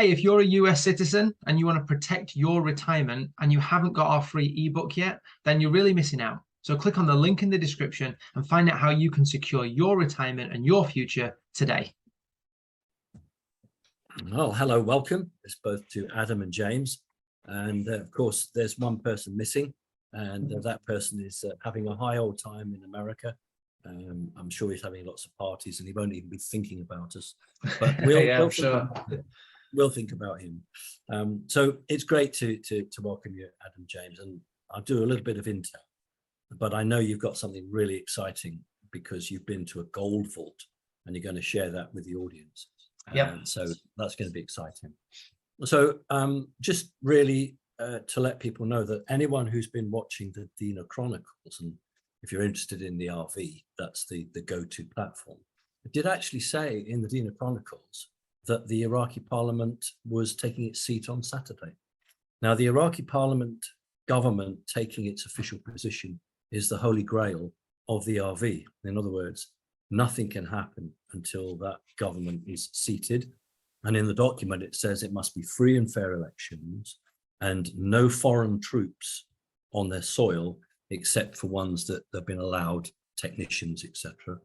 hey, if you're a US citizen and you want to protect your retirement and you haven't got our free ebook yet, then you're really missing out. So click on the link in the description and find out how you can secure your retirement and your future today. Well, hello, welcome. It's both to Adam and James. And of course, there's one person missing, and that person is having a high old time in America. I'm sure he's having lots of parties and he won't even be thinking about us. But we'll think about him. So it's great to welcome you, Adam, James. And I'll do a little bit of intel, but I know you've got something really exciting because you've been to a gold vault and you're going to share that with the audience. Yeah. So that's going to be exciting. So just really to let people know that anyone who's been watching the Dina Chronicles, and if you're interested in the RV, that's the go-to platform. It did actually say in the Dina Chronicles that the Iraqi parliament was taking its seat on Saturday. Now, the Iraqi parliament government taking its official position is the holy grail of the RV. In other words, nothing can happen until that government is seated. And in the document, it says it must be free and fair elections and no foreign troops on their soil, except for ones that have been allowed, technicians, etc.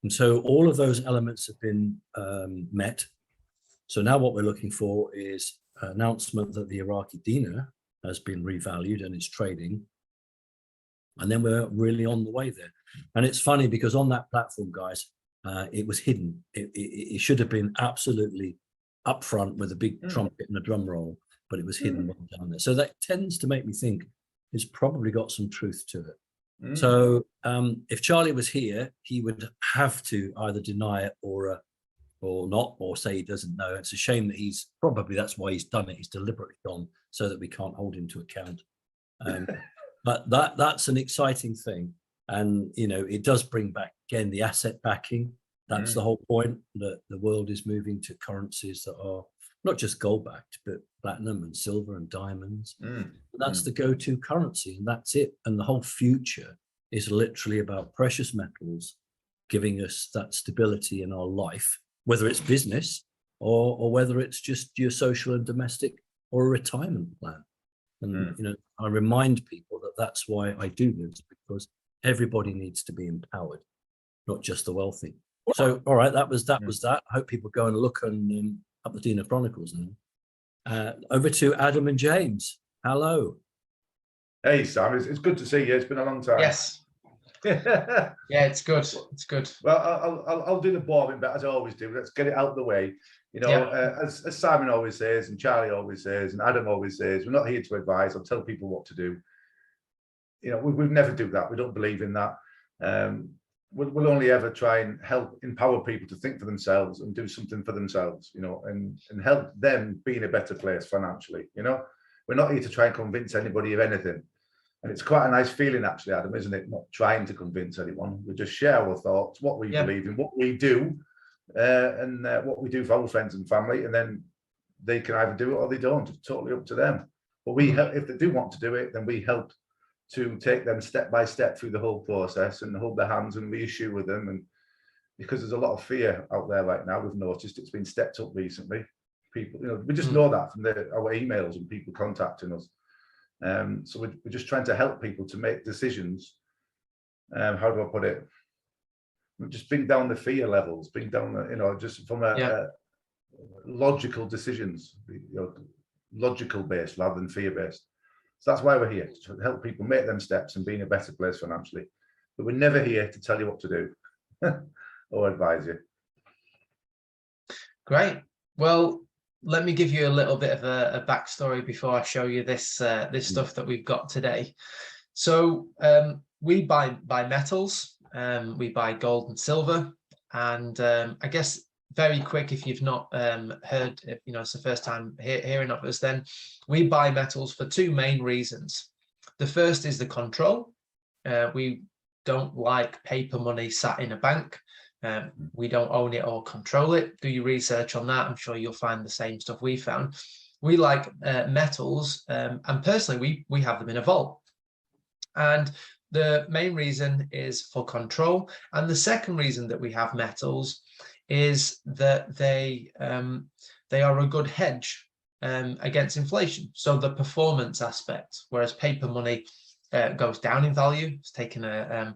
And so all of those elements have been met. So now what we're looking for is an announcement that the Iraqi dinar has been revalued and is trading. And then we're really on the way there. And it's funny because on that platform, guys, it was hidden. It should have been absolutely up front with a big trumpet and a drum roll, but it was hidden down there. So that tends to make me think it's probably got some truth to it. So if Charlie was here, he would have to either deny it or not, or say he doesn't know. It's a shame that that's why he's done it. He's deliberately gone so that we can't hold him to account. But that's an exciting thing. And, it does bring back, again, the asset backing. That's the whole point, that the world is moving to currencies that are not just gold backed, but platinum and silver and diamonds. That's the go-to currency, and that's it. And the whole future is literally about precious metals giving us that stability in our life, whether it's business or whether it's just your social and domestic or a retirement plan. And, I remind people that that's why I do this, because everybody needs to be empowered, not just the wealthy. So, all right, that was that. I hope people go and look on up the Dina Chronicles now. Over to Adam and James. Hello. Hey, Sam. It's good to see you. It's been a long time. Yes. Yeah, it's good. It's good. Well, I'll do the boring bit as I always do. Let's get it out of the way. As Simon always says, and Charlie always says, and Adam always says, we're not here to advise or tell people what to do. We've never do that. We don't believe in that. We'll only ever try and help empower people to think for themselves and do something for themselves, and help them be in a better place financially. We're not here to try and convince anybody of anything. And it's quite a nice feeling, actually, Adam, isn't it? Not trying to convince anyone. We just share our thoughts, what we believe in, what we do, and what we do for our friends and family. And then they can either do it or they don't. It's totally up to them. But we help, if they do want to do it, then we help to take them step by step through the whole process and hold their hands and reassure with them. And because there's a lot of fear out there right now, we've noticed it's been stepped up recently. People, we just know that from our emails and people contacting us. So we're just trying to help people to make decisions. How do I put it? Just bring down the fear levels, bring down just from logical decisions, logical based rather than fear based. So that's why we're here, to help people make them steps and be in a better place financially. But we're never here to tell you what to do or advise you. Great. Well, let me give you a little bit of a backstory before I show you this stuff that we've got today. So we buy metals, we buy gold and silver, and I guess very quick, if you've not heard, it's the first time hearing of us, then we buy metals for two main reasons. The first is the control. We don't like paper money sat in a bank. We don't own it or control it. Do your research on that. I'm sure you'll find the same stuff we found. We like metals, and personally, we have them in a vault. And the main reason is for control. And the second reason that we have metals is that they they are a good hedge against inflation. So the performance aspect, whereas paper money goes down in value, it's taken a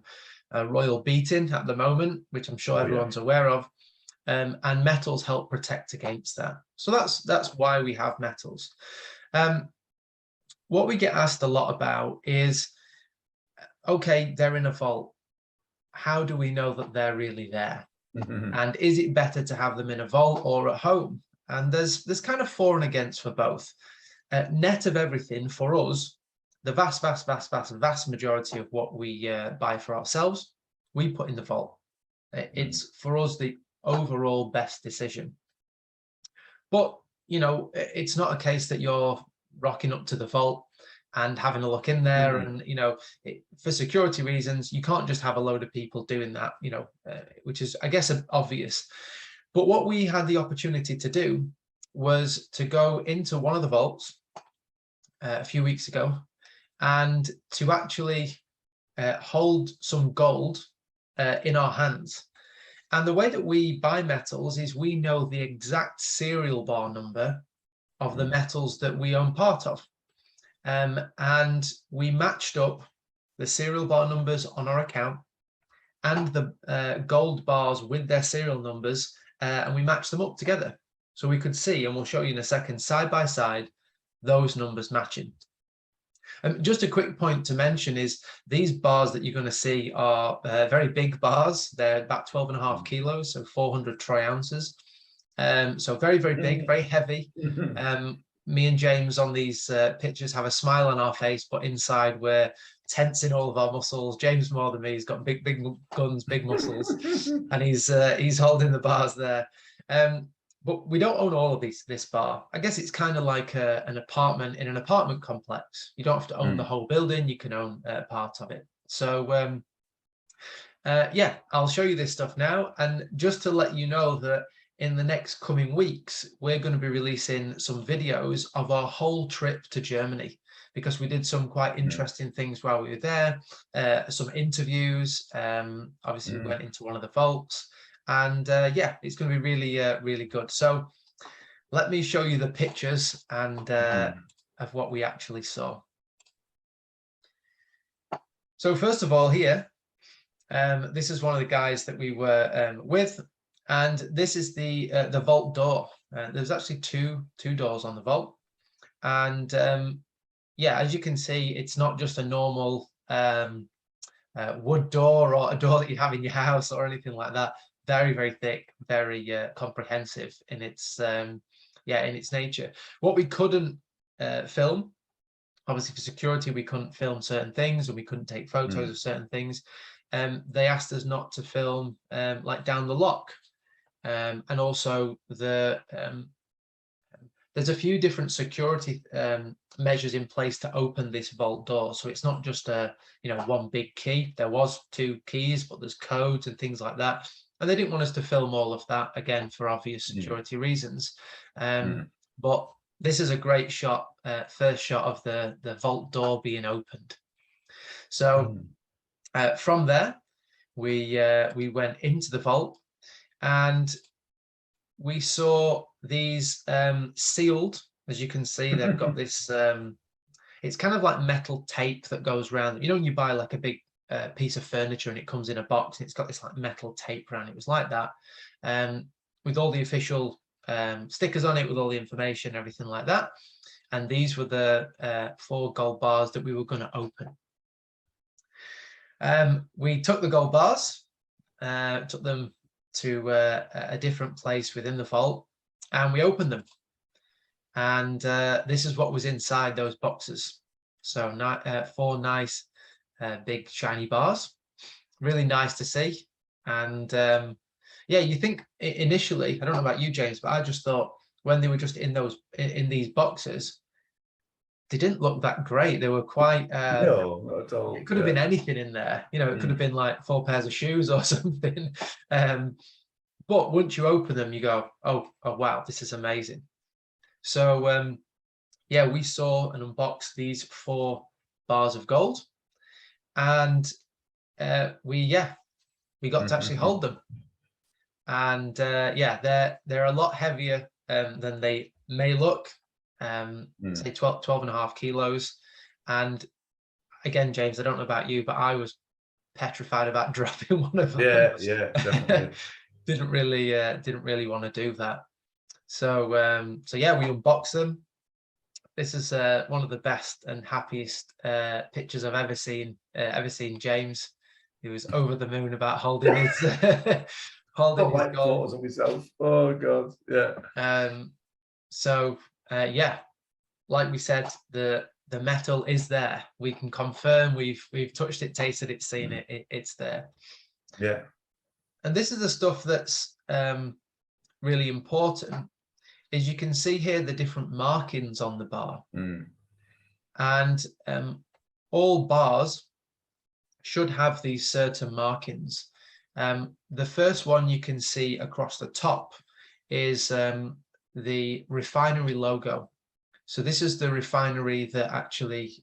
royal beating at the moment, which I'm sure everyone's aware of. And metals help protect against that. So that's why we have metals. What we get asked a lot about is, okay, they're in a vault. How do we know that they're really there? And is it better to have them in a vault or at home? And there's kind of for and against for both. Net of everything, for us, the vast majority of what we buy for ourselves, we put in the vault. It's for us the overall best decision. But it's not a case that you're rocking up to the vault and having a look in there, and for security reasons you can't just have a load of people doing that, which is, I guess, obvious. But what we had the opportunity to do was to go into one of the vaults a few weeks ago and to actually hold some gold in our hands. And the way that we buy metals is we know the exact serial bar number of the metals that we own part of. And we matched up the serial bar numbers on our account and the gold bars with their serial numbers, and we matched them up together. So we could see, and we'll show you in a second, side by side, those numbers matching. Just a quick point to mention is these bars that you're going to see are very big bars. They're about 12.5 kilos, so 400 troy ounces. So very, very big, very heavy. Me and James on these pictures have a smile on our face, but inside we're tensing all of our muscles. James more than me, he's got big guns, big muscles, and he's holding the bars there. But we don't own all of this bar. I guess it's kind of like an apartment in an apartment complex. You don't have to own the whole building, you can own part of it. So yeah, I'll show you this stuff now. And just to let you know that in the next coming weeks, we're going to be releasing some videos of our whole trip to Germany, because we did some quite interesting things while we were there, some interviews. Obviously, we went into one of the vaults, and yeah, it's going to be really, really good. So let me show you the pictures and of what we actually saw. So first of all, here, this is one of the guys that we were with. And this is the vault door. There's actually two doors on the vault, and yeah, as you can see, it's not just a normal wood door or a door that you have in your house or anything like that. Very, very thick, very comprehensive in its yeah, in its nature. What we couldn't film, obviously for security, we couldn't film certain things, and we couldn't take photos of certain things. They asked us not to film like down the lock. And also there's a few different security measures in place to open this vault door. So it's not just one big key. There was 2 keys, but there's codes and things like that. And they didn't want us to film all of that, again, for obvious security reasons. But this is a great shot, first shot of the vault door being opened. So from there, we went into the vault. And we saw these sealed, as you can see, they've got this, it's kind of like metal tape that goes around. When you buy like a big piece of furniture and it comes in a box and it's got this like metal tape around it. It was like that, with all the official stickers on it, with all the information, everything like that. And these were the 4 gold bars that we were going to open. We took the gold bars, took them to a different place within the vault, and we opened them, and this is what was inside those boxes. So 4 nice big shiny bars, really nice to see. And yeah, you think initially, I don't know about you, James, but I just thought when they were just in these boxes, they didn't look that great. They were quite no, not at all. It could have been anything in there, it could have been like 4 pairs of shoes or something. But once you open them, you go, oh wow, this is amazing. So yeah, we saw and unboxed these 4 bars of gold, and we got to actually hold them. And yeah, they're a lot heavier than they may look. Say 12.5 kilos. And again, James, I don't know about you, but I was petrified about dropping one of them. Yeah, definitely. didn't really want to do that. So yeah, we unboxed them. This is one of the best and happiest pictures I've ever seen James. He was over the moon about holding his holding his goal. Photos of myself. Oh god, yeah. So yeah, like we said, the metal is there. We can confirm we've touched it, tasted it, seen it. It's there. Yeah. And this is the stuff that's really important. Is you can see here the different markings on the bar, and all bars should have these certain markings. The first one you can see across the top is the refinery logo. So this is the refinery that actually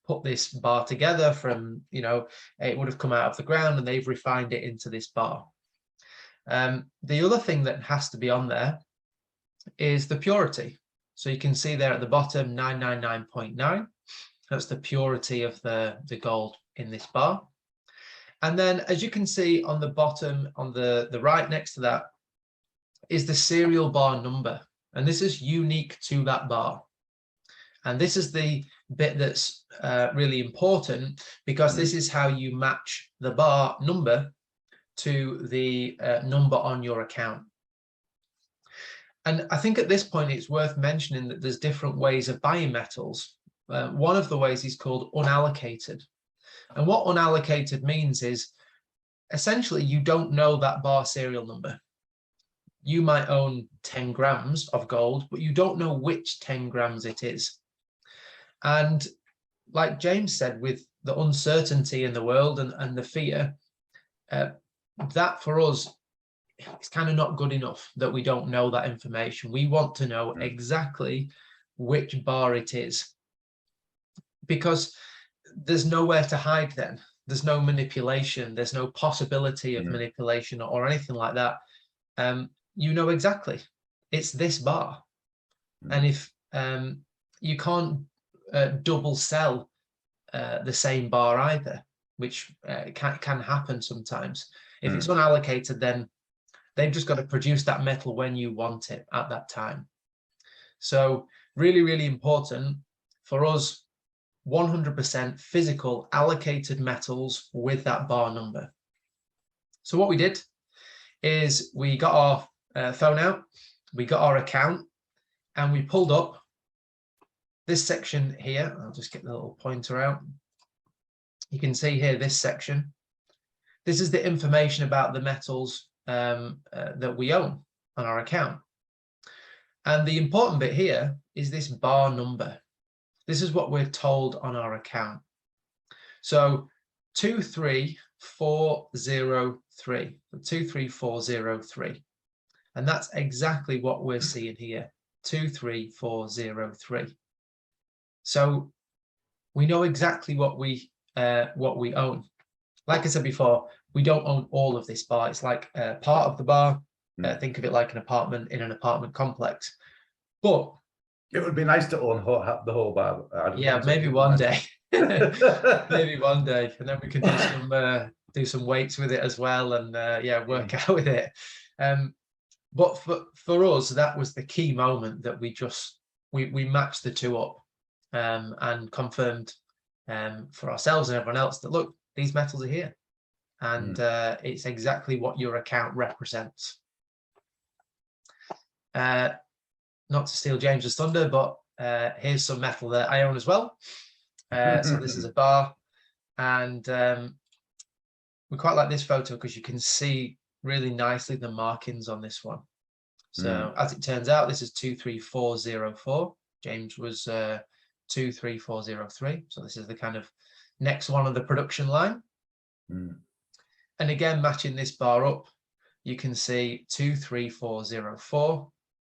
put this bar together from, it would have come out of the ground and they've refined it into this bar. The other thing that has to be on there is the purity. So you can see there at the bottom, 999.9. That's the purity of the gold in this bar. And then as you can see on the bottom, on the right next to that, is the serial bar number. And this is unique to that bar. And this is the bit that's really important, because this is how you match the bar number to the number on your account. And I think at this point, it's worth mentioning that there's different ways of buying metals. One of the ways is called unallocated. And what unallocated means is essentially you don't know that bar serial number. You might own 10 grams of gold, but you don't know which 10 grams it is. And like James said, with the uncertainty in the world and the fear, that for us, it's kind of not good enough that we don't know that information. We want to know exactly which bar it is, because there's nowhere to hide then. There's no manipulation. There's no possibility of manipulation or anything like that. You know exactly. It's this bar. And if you can't double sell the same bar either, which can happen sometimes. If it's unallocated, then they've just got to produce that metal when you want it at that time. So really, really important for us, 100% physical allocated metals with that bar number. So what we did is we got our phone out, we got our account, and we pulled up this section here. I'll just get the little pointer out. You can see here this section. This is the information about the metals that we own on our account. And the important bit here is this bar number. This is what we're told on our account. So 23403, 23403. And that's exactly what we're seeing here, 23403. So we know exactly what we own. Like I said before, we don't own all of this bar. It's like part of the bar. Think of it like an apartment in an apartment complex. But it would be nice to own the whole bar. Yeah, maybe one day. Maybe one day, and then we can do some weights with it as well, and work out with it. But for us, that was the key moment that we matched the two up and confirmed for ourselves and everyone else that, look, these metals are here, and it's exactly what your account represents. Not to steal James's thunder, but here's some metal that I own as well. So this is a bar, and we quite like this photo because you can see really nicely the markings on this one. So as it turns out, this is 23404. James was 23403. So this is the kind of next one on the production line. And again, matching this bar up, you can see 23404.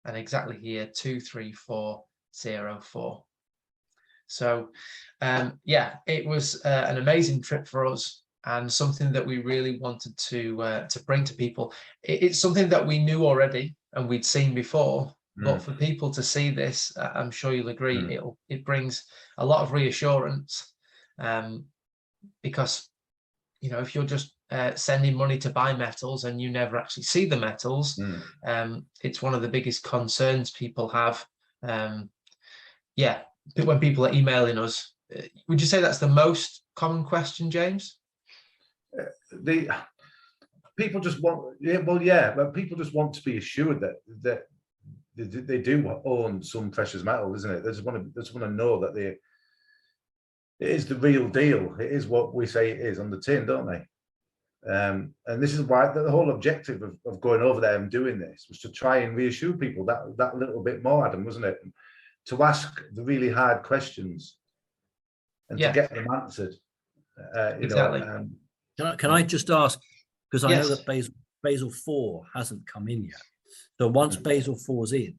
And exactly here, 23404. So it was an amazing trip for us, and something that we really wanted to bring to people. It's something that we knew already. and we'd seen before. But for people to see this, I'm sure you'll agree, it brings a lot of reassurance, because if you're just sending money to buy metals and you never actually see the metals, it's one of the biggest concerns people have. When people are emailing us, would you say that's the most common question, James? The people just want, but people just want to be assured that they do own some precious metal, isn't it? They just want to know that it is the real deal. It is what we say it is on the tin, don't they? And this is why the whole objective of going over there and doing this was to try and reassure people that little bit more, Adam, wasn't it? To ask the really hard questions and to get them answered. Exactly. Can I just ask, because I Yes. know that Basel IV hasn't come in yet. So once Basel IV is in,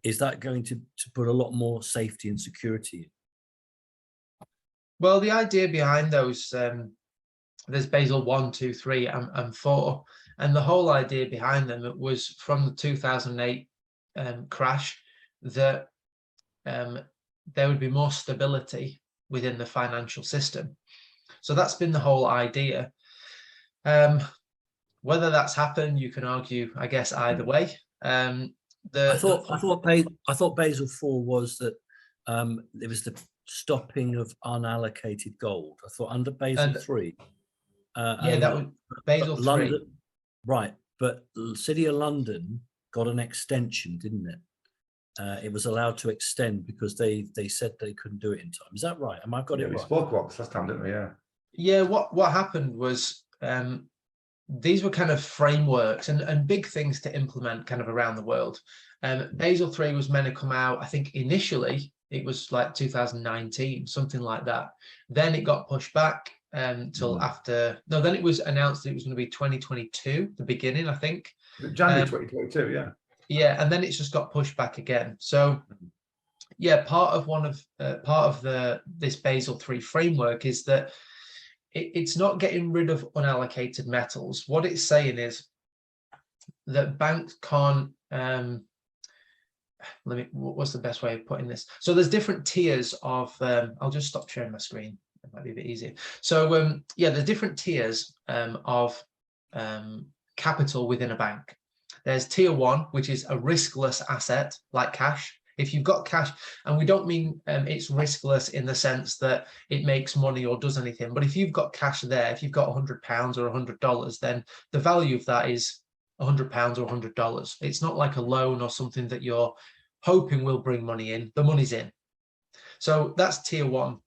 is that going to put a lot more safety and security in? Well, the idea behind those, there's Basel 1, 2, 3, and 4, and the whole idea behind them was from the 2008 crash that there would be more stability within the financial system. So that's been the whole idea. Whether that's happened, you can argue, I guess, either way. I thought Basel IV was that it was the stopping of unallocated gold. I thought under Basel III. That was Basel London, III. right? But the City of London got an extension, didn't it? It was allowed to extend because they said they couldn't do it in time. Is that right? Am I got it right? We spoke about this last time, didn't we? Yeah. Yeah. What happened was these were kind of frameworks and big things to implement kind of around the world. Basel III was meant to come out, I think initially it was like 2019, something like that. Then it got pushed back till after. No, then it was announced that it was going to be 2022, the beginning, I think. January 2022, yeah. Yeah, and then it's just got pushed back again. So, yeah, part of this Basel III framework is that it's not getting rid of unallocated metals. What it's saying is that banks can't. What's the best way of putting this? So there's different tiers of. I'll just stop sharing my screen. It might be a bit easier. So there's different tiers of capital within a bank. There's tier 1, which is a riskless asset like cash. If you've got cash, and we don't mean it's riskless in the sense that it makes money or does anything, but if you've got cash there, if you've got £100 or $100, then the value of that is £100 or $100. It's not like a loan or something that you're hoping will bring money in. The money's in. So that's tier 1.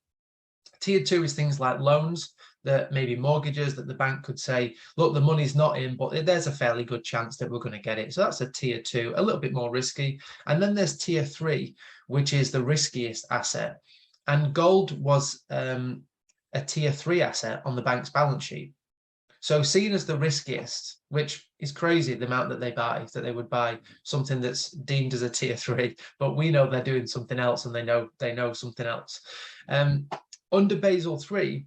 Tier 2 is things like loans, that maybe mortgages that the bank could say, look, the money's not in, but there's a fairly good chance that we're going to get it. So that's a tier 2, a little bit more risky. And then there's tier 3, which is the riskiest asset. And gold was a tier 3 asset on the bank's balance sheet. So seen as the riskiest, which is crazy, the amount that they would buy something that's deemed as a tier 3, but we know they're doing something else, and they know something else. Under Basel III,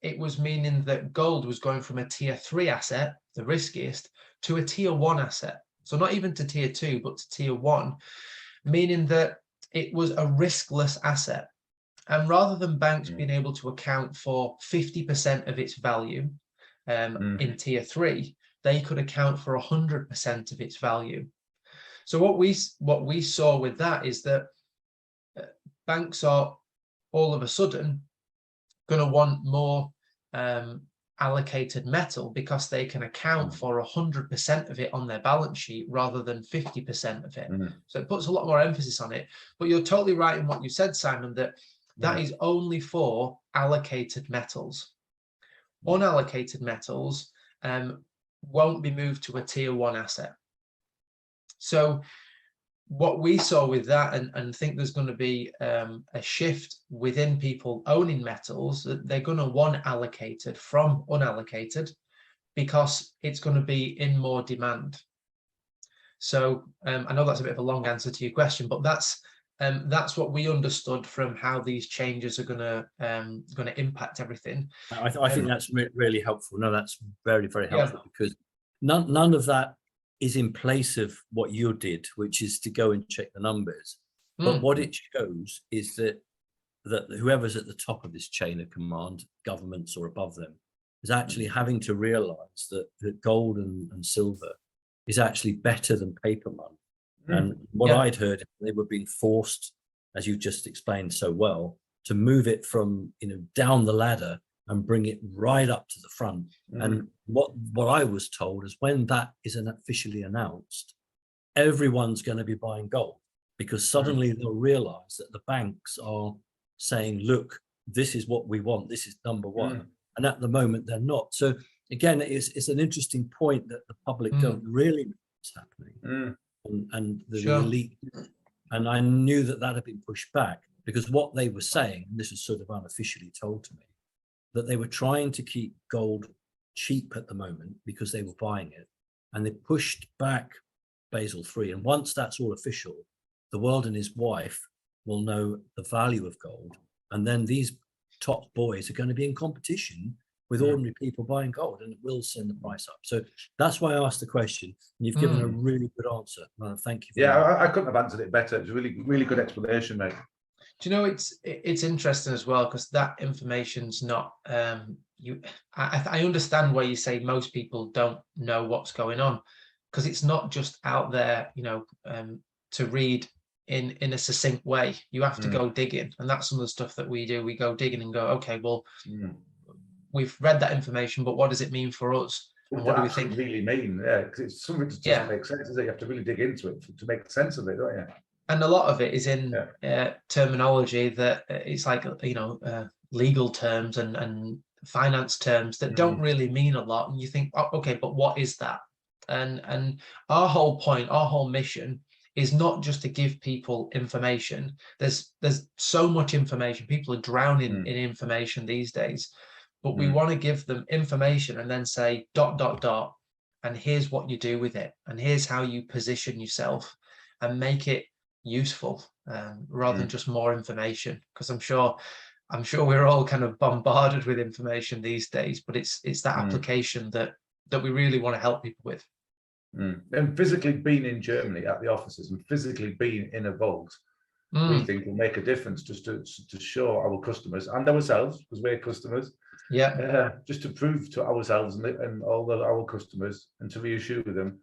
it was meaning that gold was going from a tier 3 asset, the riskiest, to a tier 1 asset. So not even to tier 2, but to tier 1, meaning that it was a riskless asset. And rather than banks being able to account for 50% of its value in tier 3, they could account for 100% of its value. So what we saw with that is that banks are all of a sudden going to want more allocated metal because they can account for 100% of it on their balance sheet rather than 50% of it. So it puts a lot more emphasis on it. But you're totally right in what you said, Simon, that is only for allocated metals. Unallocated metals won't be moved to a tier 1 asset. So what we saw with that, and think there's going to be a shift within people owning metals, that they're going to want allocated from unallocated because it's going to be in more demand. So I know that's a bit of a long answer to your question, but that's what we understood from how these changes are going to impact everything. I think that's really helpful. No, that's very, very helpful, because none of that is in place of what you did, which is to go and check the numbers. But what it shows is that whoever's at the top of this chain of command, governments or above them, is actually having to realize that gold and silver is actually better than paper money. And what I'd heard, they were being forced, as you just explained so well, to move it from, down the ladder and bring it right up to the front. And what I was told is when that is officially announced, everyone's going to be buying gold, because suddenly they'll realize that the banks are saying, look, this is what we want, this is number one. And at the moment they're not. So again, it's an interesting point that the public don't really know what's happening. And the elite. And I knew that had been pushed back, because what they were saying, and this is sort of unofficially told to me, that they were trying to keep gold cheap at the moment because they were buying it, and they pushed back Basel III. And once that's all official, the world and his wife will know the value of gold, and then these top boys are going to be in competition with ordinary people buying gold, and it will send the price up. So that's why I asked the question, and you've given a really good answer. Thank you. I couldn't have answered it better. It's a really, really good explanation, mate. Do you know, it's interesting as well, because that information's not I understand why you say most people don't know what's going on, because it's not just out there, to read in a succinct way. You have to go digging, and that's some of the stuff that we do. We go digging and go, okay, well, we've read that information, but what does it mean for us? And what do we think really mean? Yeah, because it's something that doesn't make sense, is it? You have to really dig into it to make sense of it, don't you? And a lot of it is in terminology that it's like, legal terms and finance terms that don't really mean a lot. And you think, oh, okay, but what is that? And our whole point, our whole mission is not just to give people information. There's so much information. People are drowning in information these days, but we want to give them information and then say ... and here's what you do with it, and here's how you position yourself and make it useful, rather than just more information. Because I'm sure we're all kind of bombarded with information these days, but it's that application that we really want to help people with. And physically being in Germany at the offices and physically being in a vault, we think will make a difference, just to show our customers and ourselves, because we're customers, just to prove to ourselves and all our customers, and to reassure them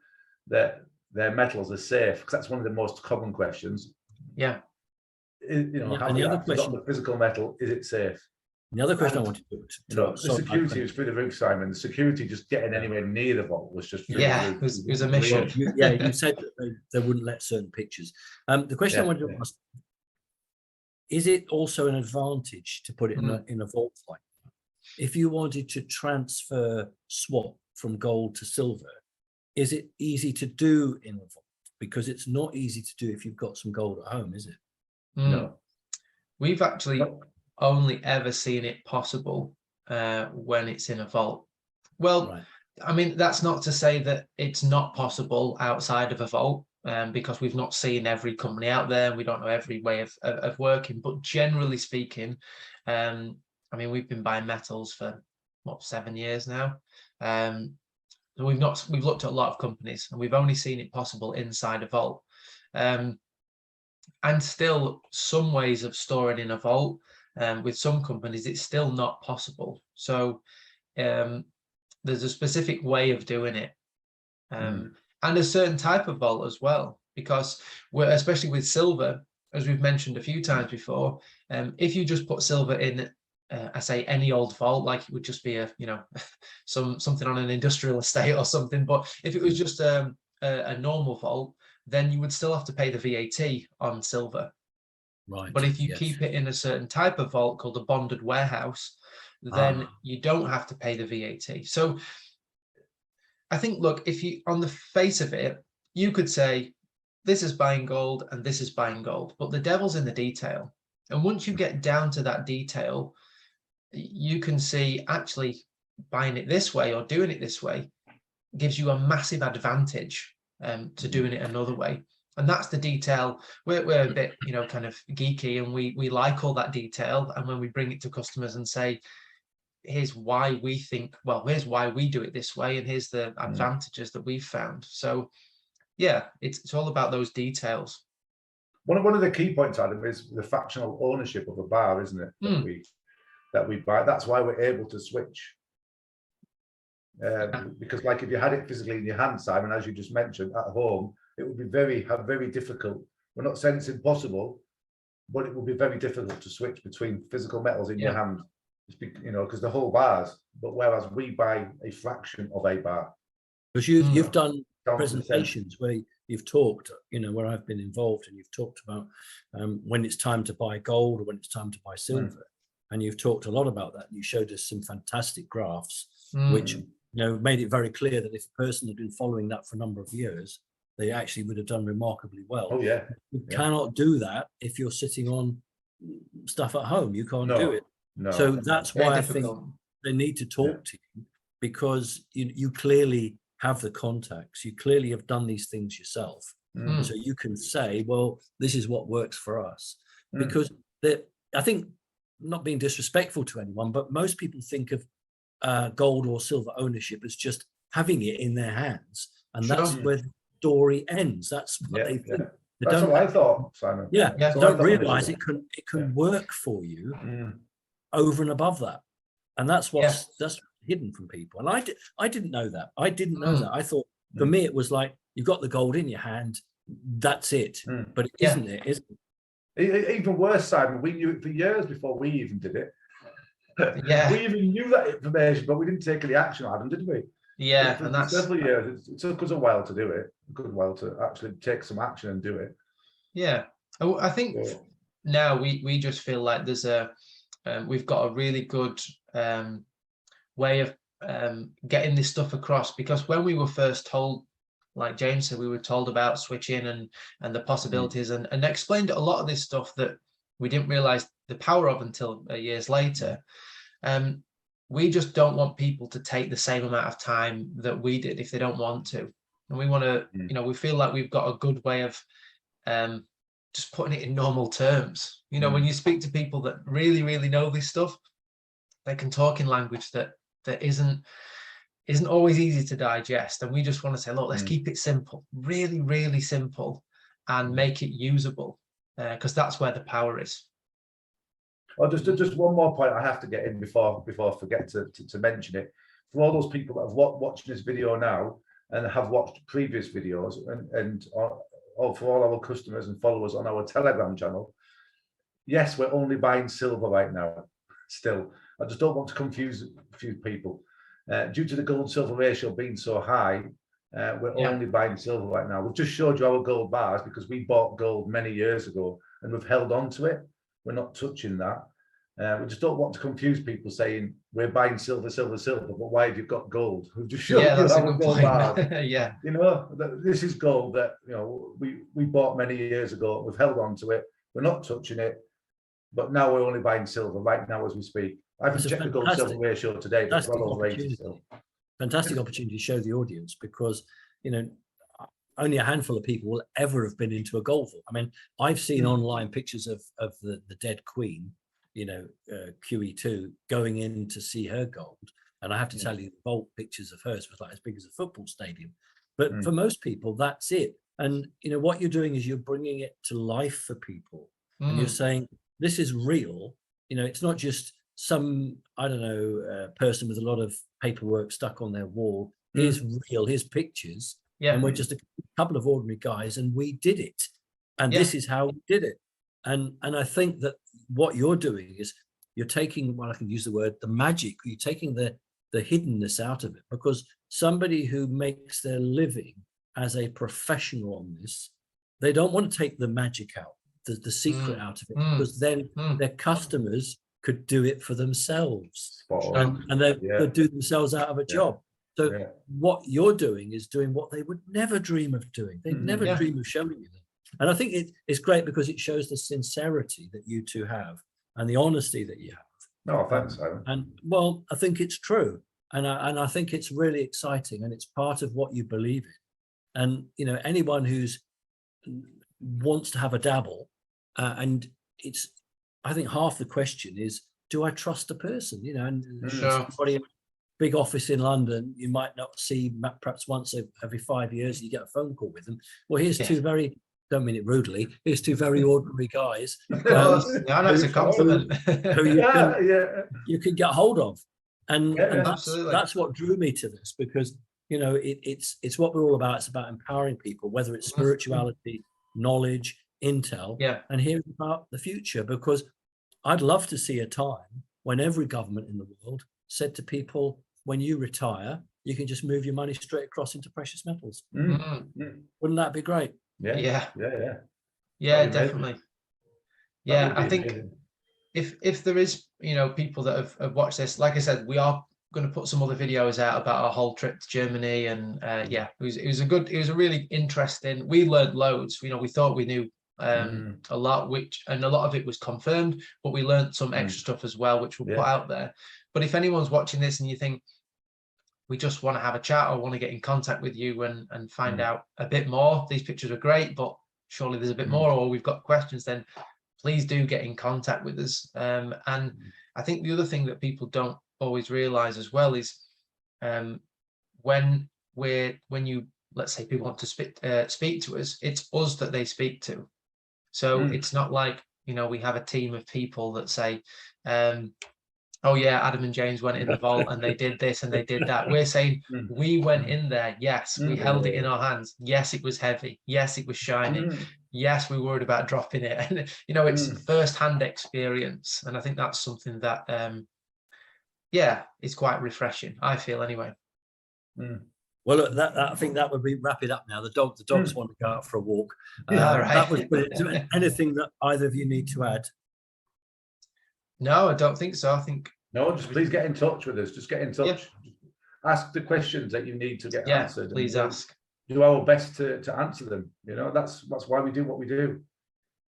that their metals are safe, because that's one of the most common questions. And the other question, the physical metal, is it safe? The other question I wanted to the security was through the roof, Simon. The security just getting anywhere near the vault was just it was a mission. You said that they wouldn't let certain pictures. The question I wanted to ask: is it also an advantage to put it in a vault like that? If you wanted to swap from gold to silver, is it easy to do in a vault? Because it's not easy to do if you've got some gold at home, is it? No. We've actually only ever seen it possible when it's in a vault. Well, I mean, that's not to say that it's not possible outside of a vault, because we've not seen every company out there, and we don't know every way of working. But generally speaking, I mean, we've been buying metals for 7 years now. We've looked at a lot of companies, and we've only seen it possible inside a vault. And still, some ways of storing in a vault, with some companies, it's still not possible. So there's a specific way of doing it, and a certain type of vault as well, because especially with silver, as we've mentioned a few times before, if you just put silver in, I say any old vault, like it would just be something on an industrial estate or something. But if it was just a normal vault, then you would still have to pay the VAT on silver. Right. But if you keep it in a certain type of vault called a bonded warehouse, then you don't have to pay the VAT. So I think, look, if you, on the face of it, you could say this is buying gold and this is buying gold, but the devil's in the detail. And once you get down to that detail, you can see actually buying it this way or doing it this way gives you a massive advantage to doing it another way. And that's the detail. We're a bit, kind of geeky, and we like all that detail. And when we bring it to customers and say, here's why we think, well, here's why we do it this way, and here's the advantages that we've found. So yeah, it's all about those details. One of the key points, Adam, is the fractional ownership of a bar, isn't it? That we buy. That's why we're able to switch. Because, like, if you had it physically in your hand, Simon, as you just mentioned, at home, it would be very difficult. We're not saying it's impossible, but it would be very difficult to switch between physical metals in your hand, because the whole bars. But whereas we buy a fraction of a bar. Because you've done presentations where you've talked, where I've been involved, and you've talked about when it's time to buy gold or when it's time to buy silver, and you've talked a lot about that. You showed us some fantastic graphs, which made it very clear that if a person had been following that for a number of years, they actually would have done remarkably well. Oh yeah, you cannot do that if you're sitting on stuff at home. You can't do it. No. So that's why I think they need to talk to you, because you clearly have the contacts, you clearly have done these things yourself, so you can say, well, this is what works for us. Because I think, not being disrespectful to anyone, but most people think of gold or silver ownership as just having it in their hands, and that's where the story ends. That's what they think. That's what I thought, Simon. Don't realize it can work for you over and above that, and that's that's hidden from people. And I didn't know that. I didn't know that. I thought, for me, it was like, you've got the gold in your hand, that's it. But it isn't. It isn't. Even worse, Simon, we knew it for years before we even did it. We even knew that information, but we didn't take any action on them, did we? And that's several years. It took us a while to do it. A good while to actually take some action and do it. I think now we just feel like there's we've got a really good way of getting this stuff across, because when we were first told, like James said, we were told about switching and the possibilities, and explained a lot of this stuff that we didn't realize the power of until years later. We just don't want people to take the same amount of time that we did if they don't want to, and we want to we feel like we've got a good way of just putting it in normal terms. When you speak to people that really know this stuff, they can talk in language that isn't always easy to digest, and we just want to say, look, let's keep it simple, really simple, and make it usable, because that's where the power is. Oh, just one more point I have to get in before I forget to mention it. For all those people that have watching this video now and have watched previous videos, and for all our customers and followers on our Telegram channel, yes, we're only buying silver right now. Still, I just don't want to confuse people. Due to the gold silver ratio being so high, we're only buying silver right now. We've just showed you our gold bars because we bought gold many years ago and we've held on to it. We're not touching that. We just don't want to confuse people saying we're buying silver, but why have you got gold? We've just showed you our gold bars. This is gold that we bought many years ago. We've held on to it. We're not touching it. But now we're only buying silver right now as we speak. I haven't checked the gold silver ratio today, but it's well over 80 still. Fantastic opportunity to show the audience, because only a handful of people will ever have been into a gold vault. I mean, I've seen online pictures of the dead Queen, QE2, going in to see her gold, and I have to tell you, the vault pictures of hers was like as big as a football stadium. But for most people, that's it. And what you're doing is you're bringing it to life for people, and you're saying, this is real. It's not just some, I don't know, person with a lot of paperwork stuck on their wall. Here's real, here's pictures. And we're just a couple of ordinary guys, and we did it. And this is how we did it. And I think that what you're doing is you're taking, well, I can use the word, the magic, you're taking the hiddenness out of it, because somebody who makes their living as a professional on this, they don't want to take the magic out, the secret out of it, because then their customers could do it for themselves, and they'd do themselves out of a job. So what you're doing is doing what they would never dream of doing. They'd never dream of showing you that. And I think it's great because it shows the sincerity that you two have and the honesty that you have. No, thanks, Simon. And well, I think it's true, and I think it's really exciting, and it's part of what you believe in. And anyone who's wants to have a dabble, and it's, I think half the question is, do I trust a person? And somebody big office in London, you might not see perhaps once every 5 years, you get a phone call with them. Well, here's two very, don't mean it rudely, here's two very ordinary guys. Yeah, I know it's a compliment. Who you can get hold of. And that's what drew me to this, because, you know, it's what we're all about. It's about empowering people, whether it's spirituality, knowledge, intel, and hearing about the future, because I'd love to see a time when every government in the world said to people, when you retire, you can just move your money straight across into precious metals. Wouldn't that be great? Yeah, definitely. Yeah, I think if there is, you know, people that have watched this, like I said, we are going to put some other videos out about our whole trip to Germany, and it was a really interesting. We learned loads. You know, we thought we knew a lot, and a lot of it was confirmed, but we learned some extra stuff as well, which we'll put out there. But if anyone's watching this and you think we just want to have a chat or want to get in contact with you and find out a bit more, these pictures are great, but surely there's a bit more, or we've got questions, then please do get in contact with us. And I think the other thing that people don't always realize as well is when you, let's say, people want to speak to us, it's us that they speak to. So it's not like, you know, we have a team of people that say, oh yeah, Adam and James went in the vault and they did this and they did that. We're saying we went in there. Yes, we held it in our hands. Yes, it was heavy. Yes, it was shiny. Yes, we were worried about dropping it. And, you know, it's first-hand experience. And I think that's something that, is quite refreshing, I feel, anyway. Well, look, I think that would be wrap it up now. The dogs want to go out for a walk. Right. That was brilliant. Anything that either of you need to add? No, I don't think so. I think just please get in touch with us. Just get in touch. Ask the questions that you need to get answered. Please ask. Do our best to answer them. You know, that's why we do what we do,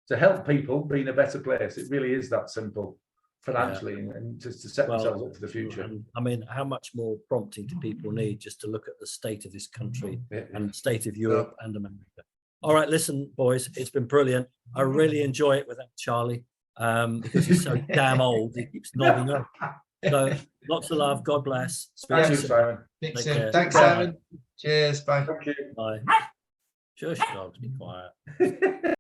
to help people be in a better place. It really is that simple, financially, and to set themselves up for the future. I mean, how much more prompting do people need just to look at the state of this country and the state of Europe and America? All right, listen, boys, it's been brilliant. I really enjoy it without Charlie. Because he's so damn old, he keeps nodding up. So lots of love. God bless. Thank you, Simon. Thanks, Simon. Cheers. Bye. Thank you. Bye. Shush, dogs, be quiet.